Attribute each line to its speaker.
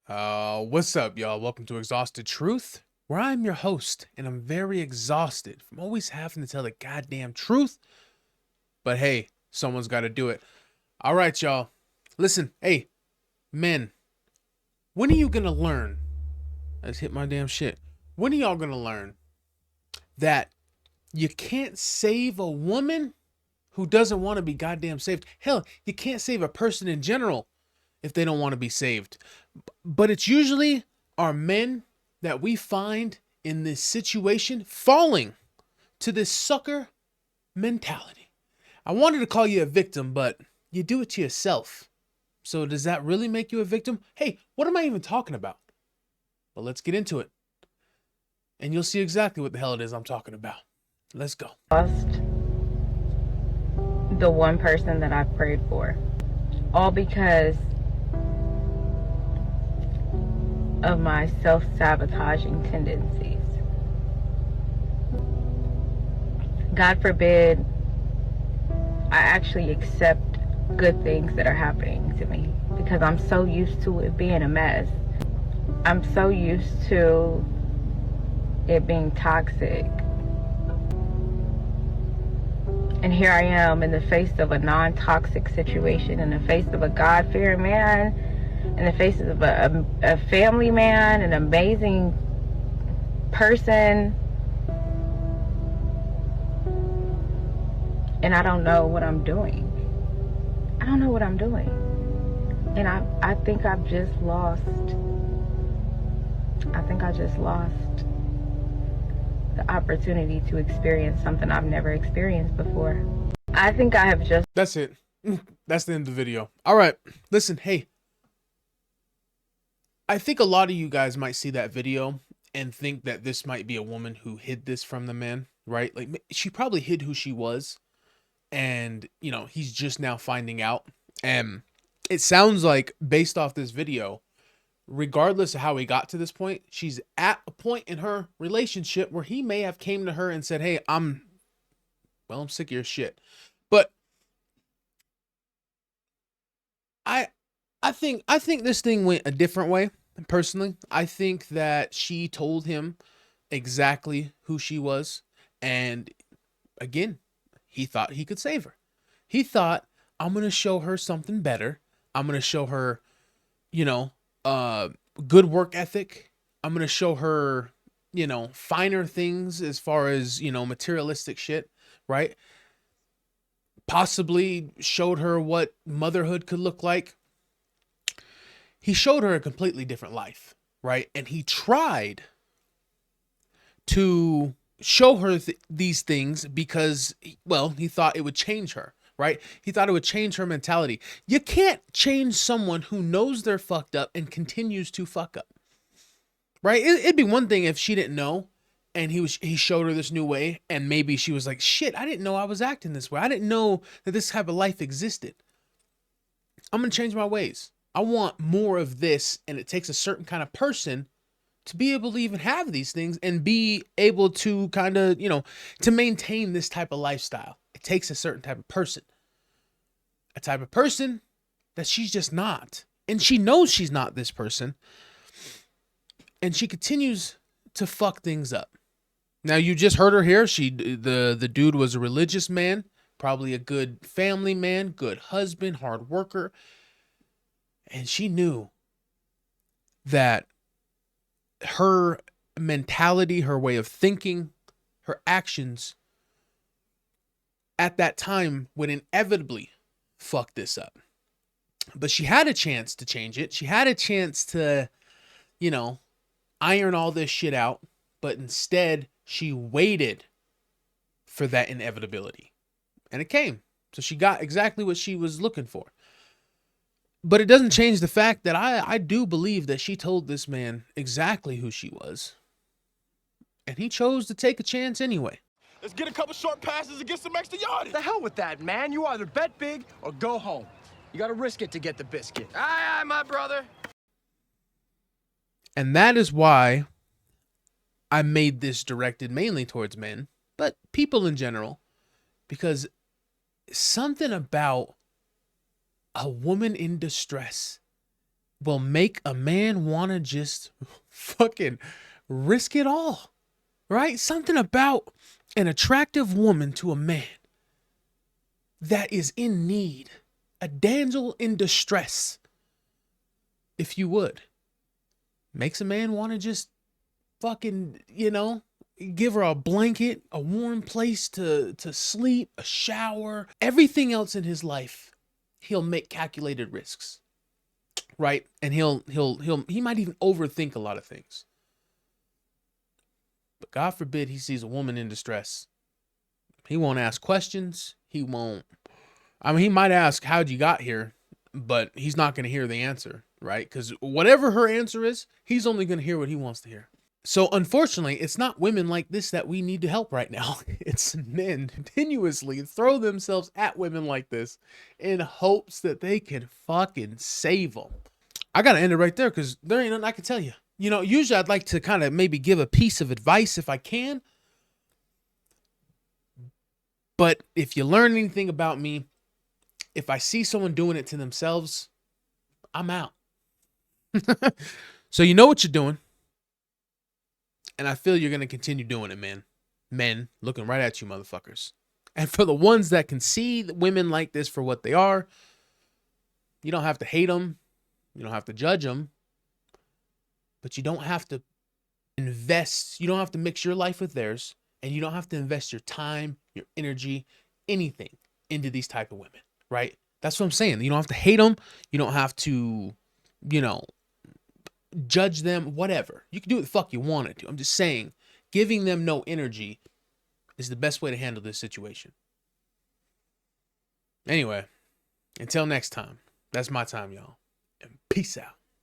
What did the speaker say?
Speaker 1: What's up, y'all? Welcome to Exhausted Truth, where I'm your host, and I'm very exhausted from always having to tell the goddamn truth. But hey, someone's got to do it. All right, y'all. Listen, hey, men, when are you gonna learn? Let's hit my damn shit. When are y'all gonna learn that you can't save a woman who doesn't want to be goddamn saved? Hell, you can't save a person in general if they don't want to be saved. But it's usually our men that we find in this situation falling to this sucker mentality. I wanted to call you a victim, but you do it to yourself. So does that really make you a victim? Hey, what am I even talking about? Well, let's get into it. And you'll see exactly what the hell it is I'm talking about. Let's go.
Speaker 2: Lost the one person that I prayed for, all because of my self-sabotaging tendencies. God forbid I actually accept good things that are happening to me, because I'm so used to it being a mess. I'm so used to it being toxic. And here I am in the face of a non-toxic situation, in the face of a God-fearing man, in the face of a family man, an amazing person. And I don't know what I'm doing. I don't know what I'm doing. And I think I've just lost. I think I just lost the opportunity to experience something I've never experienced before. I think I have just...
Speaker 1: That's it. That's the end of the video. All right. Listen, hey. I think a lot of you guys might see that video and think that this might be a woman who hid this from the man, right? Like, she probably hid who she was, and, you know, he's just now finding out. And it sounds like, based off this video, regardless of how he got to this point, she's at a point in her relationship where he may have came to her and said, hey, I'm sick of your shit. But I think this thing went a different way. Personally, I think that she told him exactly who she was, and again, he thought he could save her. He thought, I'm gonna show her something better. I'm gonna show her, you know, good work ethic. I'm gonna show her, you know, finer things as far as, you know, materialistic shit, right? Possibly showed her what motherhood could look like. He showed her a completely different life, right? And he tried to show her these things because, well, he thought it would change her, right? He thought it would change her mentality. You can't change someone who knows they're fucked up and continues to fuck up, right? It'd be one thing if she didn't know and he showed her this new way, and maybe she was like, shit, I didn't know I was acting this way. I didn't know that this type of life existed. I'm going to change my ways. I want more of this, and it takes a certain kind of person to be able to even have these things and be able to kind of, you know, to maintain this type of lifestyle. It takes a certain type of person. A type of person that she's just not. And she knows she's not this person. And she continues to fuck things up. Now, you just heard her here. The dude was a religious man, probably a good family man, good husband, hard worker. And she knew that her mentality, her way of thinking, her actions at that time would inevitably fuck this up. But she had a chance to change it. She had a chance to, you know, iron all this shit out. But instead, she waited for that inevitability. And it came. So she got exactly what she was looking for. But it doesn't change the fact that I do believe that she told this man exactly who she was. And he chose to take a chance anyway.
Speaker 3: Let's get a couple short passes and get some extra yardage.
Speaker 4: The hell with that, man. You either bet big or go home. You gotta risk it to get the biscuit.
Speaker 3: Aye, aye, my brother.
Speaker 1: And that is why I made this directed mainly towards men, but people in general. Because something about a woman in distress will make a man want to just fucking risk it all, right? Something about an attractive woman to a man that is in need, a damsel in distress, if you would, makes a man want to just fucking, give her a blanket, a warm place to sleep, a shower, everything else in his life. He'll make calculated risks, right? And he might even overthink a lot of things. But God forbid he sees a woman in distress. He won't ask questions. He might ask, how'd you got here? But he's not going to hear the answer, right? Because whatever her answer is, he's only going to hear what he wants to hear. So unfortunately, it's not women like this that we need to help right now. It's men continuously throw themselves at women like this in hopes that they can fucking save them. I got to end it right there because there ain't nothing I can tell you. Usually I'd like to kind of maybe give a piece of advice if I can. But if you learn anything about me, if I see someone doing it to themselves, I'm out. So you know what you're doing. And I feel you're going to continue doing it, man. Men looking right at you, motherfuckers. And for the ones that can see women like this for what they are, you don't have to hate them. You don't have to judge them. But you don't have to invest. You don't have to mix your life with theirs. And you don't have to invest your time, your energy, anything into these type of women, right? That's what I'm saying. You don't have to hate them. You don't have to, judge them, whatever. You can do what the fuck you want to do. I'm just saying, giving them no energy is the best way to handle this situation. Anyway, until next time, that's my time, y'all. And peace out.